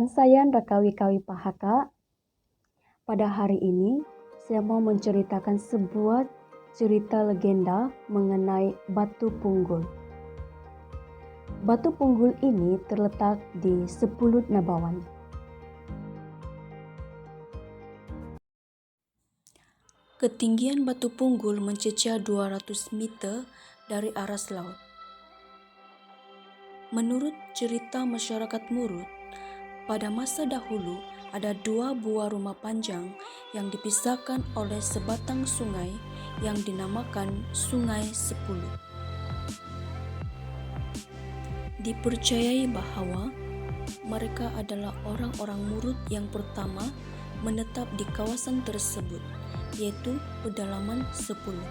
Rekan sayang Rakawi-kawi Pahaka, pada hari ini saya mau menceritakan sebuah cerita legenda mengenai Batu Punggul. Batu Punggul ini terletak di Sepulut Nabawan. Ketinggian Batu Punggul mencecah 200 meter dari aras laut. Menurut cerita masyarakat Murut, pada masa dahulu ada 2 buah rumah panjang yang dipisahkan oleh sebatang sungai yang dinamakan Sungai Sepulut. Dipercayai bahwa mereka adalah orang-orang Murut yang pertama menetap di kawasan tersebut, yaitu pedalaman Sepulut.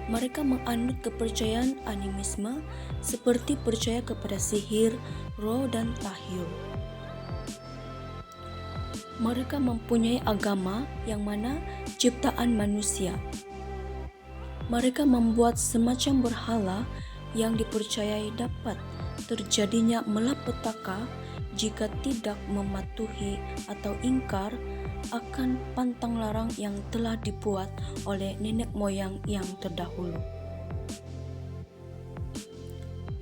Mereka menganut kepercayaan animisme seperti percaya kepada sihir, roh, dan tahyul. Mereka mempunyai agama yang mana ciptaan manusia. Mereka membuat semacam berhala yang dipercayai dapat terjadinya malapetaka jika tidak mematuhi atau ingkar akan pantang larang yang telah dibuat oleh nenek moyang yang terdahulu.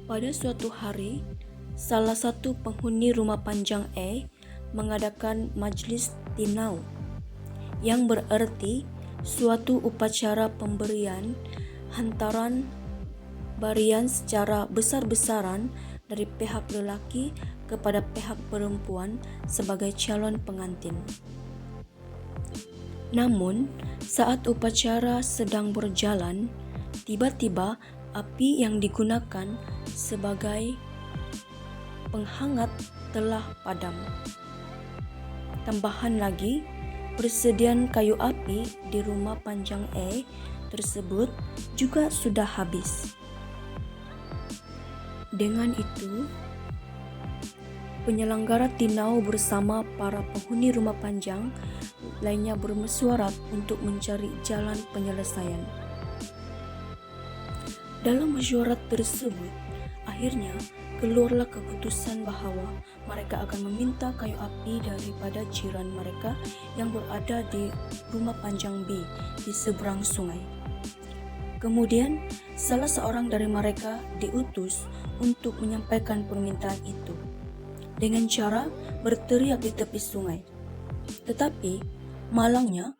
Pada suatu hari, salah satu penghuni rumah panjang E mengadakan majlis tinau, yang berarti suatu upacara pemberian hantaran barian secara besar-besaran dari pihak lelaki kepada pihak perempuan sebagai calon pengantin. Namun, saat upacara sedang berjalan, tiba-tiba api yang digunakan sebagai penghangat telah padam. Tambahan lagi, persediaan kayu api di rumah panjang E tersebut juga sudah habis. Dengan itu, penyelenggara tinau bersama para penghuni rumah panjang lainnya bermesyuarat untuk mencari jalan penyelesaian. Dalam mesyuarat tersebut, akhirnya keluarlah keputusan bahwa mereka akan meminta kayu api daripada jiran mereka yang berada di rumah panjang B di seberang sungai. Kemudian, salah seorang dari mereka diutus untuk menyampaikan permintaan itu dengan cara berteriak di tepi sungai. Tetapi, malangnya,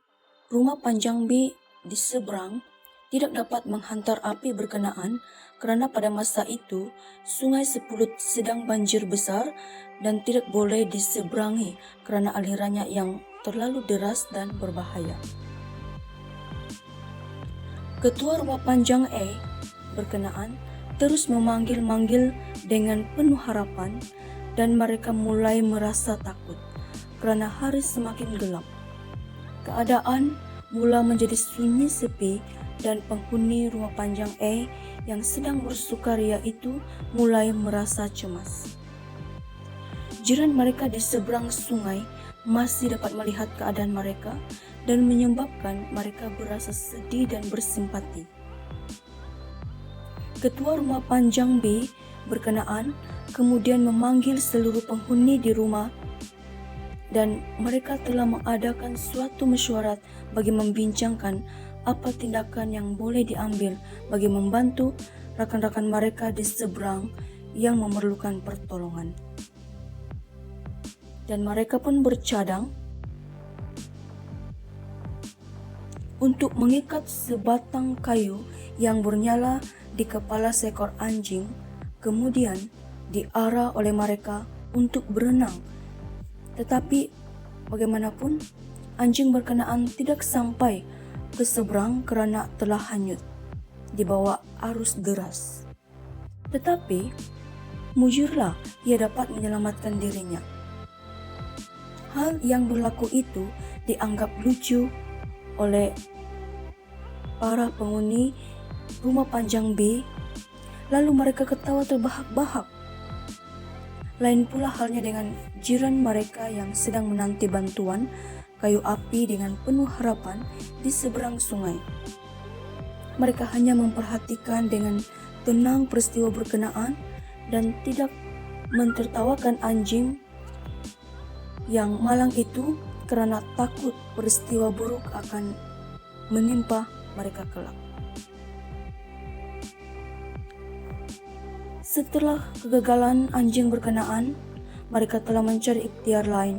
rumah panjang B di seberang tidak dapat menghantar api berkenaan karena pada masa itu Sungai Sepulut sedang banjir besar dan tidak boleh diseberangi karena alirannya yang terlalu deras dan berbahaya. Ketua rumah panjang E berkenaan terus memanggil-manggil dengan penuh harapan dan mereka mulai merasa takut karena hari semakin gelap. Keadaan mula menjadi sunyi sepi dan penghuni rumah panjang E yang sedang bersukaria itu mulai merasa cemas. Jiran mereka di seberang sungai masih dapat melihat keadaan mereka dan menyebabkan mereka berasa sedih dan bersimpati. Ketua rumah panjang B berkenaan kemudian memanggil seluruh penghuni di rumah dan mereka telah mengadakan suatu mesyuarat bagi membincangkan apa tindakan yang boleh diambil bagi membantu rakan-rakan mereka di seberang yang memerlukan pertolongan. Dan mereka pun bercadang untuk mengikat sebatang kayu yang bernyala di kepala seekor anjing, kemudian diarah oleh mereka untuk berenang. Tetapi bagaimanapun, anjing berkenaan tidak sampai ke seberang karena telah hanyut di bawah arus deras. Tetapi mujurlah ia dapat menyelamatkan dirinya. Hal yang berlaku itu dianggap lucu oleh para penghuni rumah panjang B, lalu mereka ketawa terbahak-bahak. Lain pula halnya dengan jiran mereka yang sedang menanti bantuan kayu api dengan penuh harapan di seberang sungai. Mereka hanya memperhatikan dengan tenang peristiwa berkenaan dan tidak mentertawakan anjing yang malang itu karena takut peristiwa buruk akan menimpa mereka kelak. Setelah kegagalan anjing berkenaan, mereka telah mencari ikhtiar lain.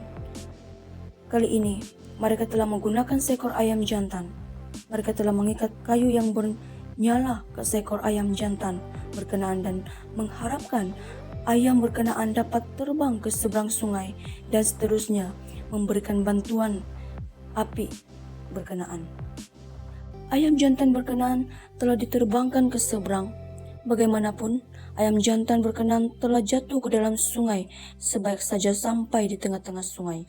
Kali ini, mereka telah menggunakan seekor ayam jantan. Mereka telah mengikat kayu yang bernyala ke seekor ayam jantan berkenaan dan mengharapkan ayam berkenaan dapat terbang ke seberang sungai dan seterusnya memberikan bantuan api berkenaan. Ayam jantan berkenaan telah diterbangkan ke seberang. Bagaimanapun, ayam jantan berkenaan telah jatuh ke dalam sungai sebaik saja sampai di tengah-tengah sungai.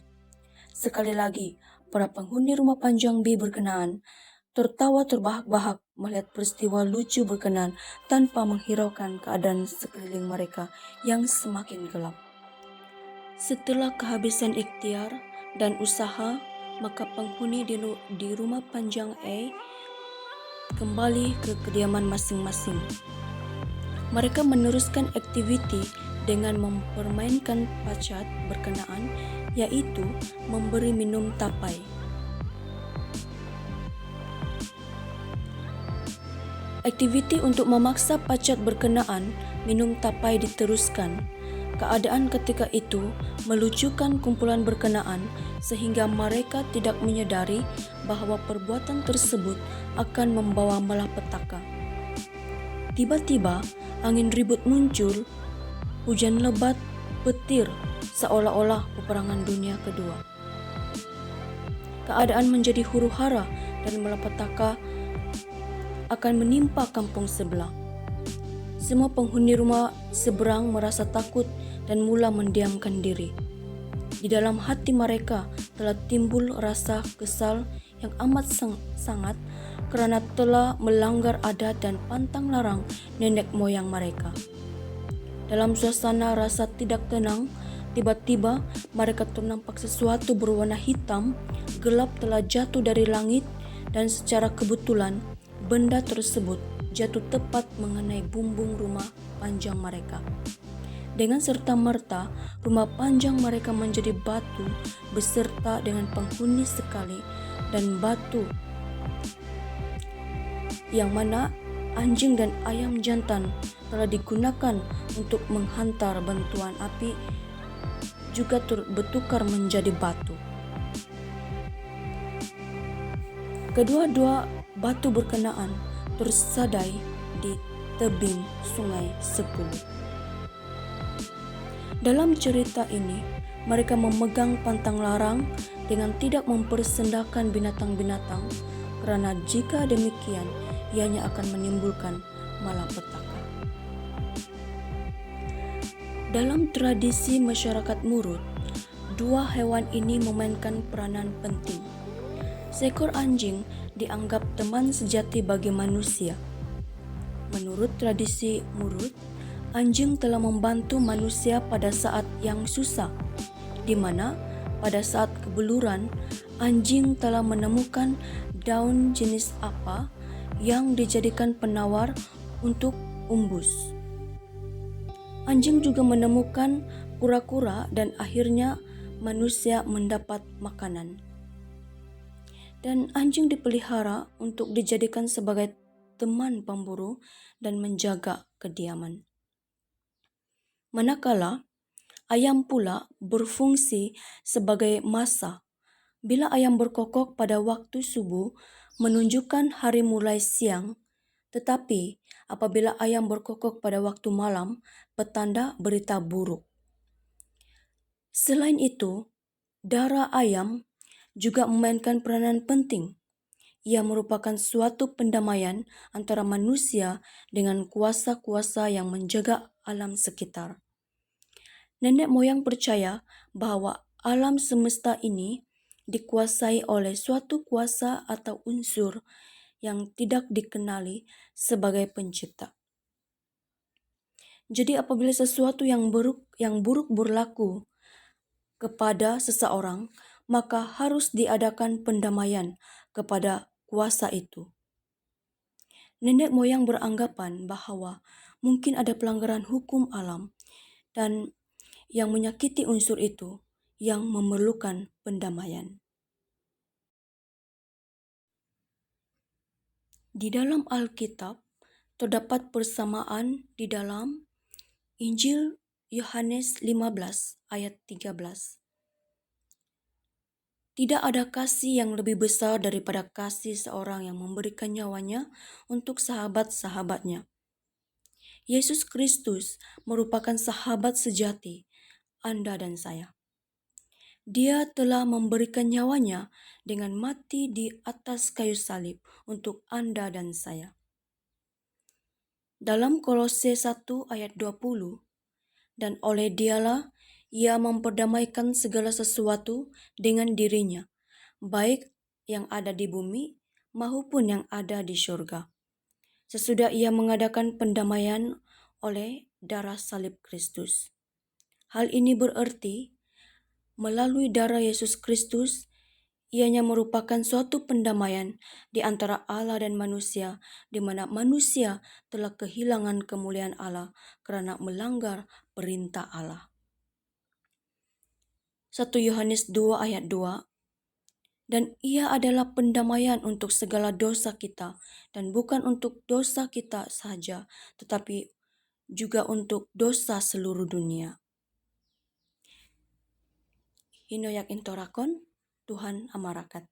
Sekali lagi, para penghuni rumah panjang B berkenaan tertawa terbahak-bahak melihat peristiwa lucu berkenan tanpa menghiraukan keadaan sekeliling mereka yang semakin gelap. Setelah kehabisan ikhtiar dan usaha, maka penghuni di rumah panjang A kembali ke kediaman masing-masing. Mereka meneruskan aktiviti dengan mempermainkan pacat berkenaan, yaitu memberi minum tapai. Aktiviti untuk memaksa pacat berkenaan minum tapai diteruskan. Keadaan ketika itu melucukan kumpulan berkenaan sehingga mereka tidak menyadari bahwa perbuatan tersebut akan membawa malapetaka. Tiba-tiba angin ribut muncul, hujan lebat, petir, seolah-olah peperangan dunia kedua. Keadaan menjadi huru-hara dan malapetaka akan menimpa kampung sebelah. Semua penghuni rumah seberang merasa takut dan mula mendiamkan diri. Di dalam hati mereka telah timbul rasa kesal yang amat sangat karena telah melanggar adat dan pantang larang nenek moyang mereka. Dalam suasana rasa tidak tenang, tiba-tiba mereka ternampak sesuatu berwarna hitam gelap telah jatuh dari langit dan secara kebetulan benda tersebut jatuh tepat mengenai bumbung rumah panjang mereka. Dengan serta-merta, rumah panjang mereka menjadi batu beserta dengan penghuni sekali dan batu yang mana anjing dan ayam jantan telah digunakan untuk menghantar bantuan api juga bertukar menjadi batu. Kedua-dua batu berkenaan tersadai di tebing sungai Sepuluh. Dalam cerita ini, mereka memegang pantang larang dengan tidak mempersendahkan binatang-binatang karena jika demikian, ianya akan menimbulkan malapetaka. Dalam tradisi masyarakat Murut, dua hewan ini memainkan peranan penting. Seekor anjing dianggap teman sejati bagi manusia. Menurut tradisi Murut, anjing telah membantu manusia pada saat yang susah, di mana pada saat kebeluran, anjing telah menemukan daun jenis apa yang dijadikan penawar untuk umbus. Anjing juga menemukan kura-kura dan akhirnya manusia mendapat makanan. Dan anjing dipelihara untuk dijadikan sebagai teman pemburu dan menjaga kediaman. Manakala ayam pula berfungsi sebagai masa. Bila ayam berkokok pada waktu subuh menunjukkan hari mulai siang, tetapi apabila ayam berkokok pada waktu malam, petanda berita buruk. Selain itu, darah ayam juga memainkan peranan penting. Ia merupakan suatu pendamaian antara manusia dengan kuasa-kuasa yang menjaga alam sekitar. Nenek moyang percaya bahwa alam semesta ini dikuasai oleh suatu kuasa atau unsur yang tidak dikenali sebagai pencipta. Jadi apabila sesuatu yang buruk berlaku kepada seseorang, maka harus diadakan pendamaian kepada kuasa itu. Nenek moyang beranggapan bahwa mungkin ada pelanggaran hukum alam dan yang menyakiti unsur itu yang memerlukan pendamaian. Di dalam Alkitab, terdapat persamaan di dalam Injil Yohanes 15 ayat 13. Tidak ada kasih yang lebih besar daripada kasih seorang yang memberikan nyawanya untuk sahabat-sahabatnya. Yesus Kristus merupakan sahabat sejati Anda dan saya. Dia telah memberikan nyawanya dengan mati di atas kayu salib untuk Anda dan saya. Dalam Kolose 1 ayat 20, dan oleh Dialah ia memperdamaikan segala sesuatu dengan dirinya, baik yang ada di bumi maupun yang ada di surga. Sesudah ia mengadakan pendamaian oleh darah salib Kristus. Hal ini berarti melalui darah Yesus Kristus, ianya merupakan suatu pendamaian di antara Allah dan manusia, di mana manusia telah kehilangan kemuliaan Allah karena melanggar perintah Allah. 1 Yohanes 2 ayat 2, dan ia adalah pendamaian untuk segala dosa kita, dan bukan untuk dosa kita saja, tetapi juga untuk dosa seluruh dunia. Hinoyak intorakon, Tuhan amarakat.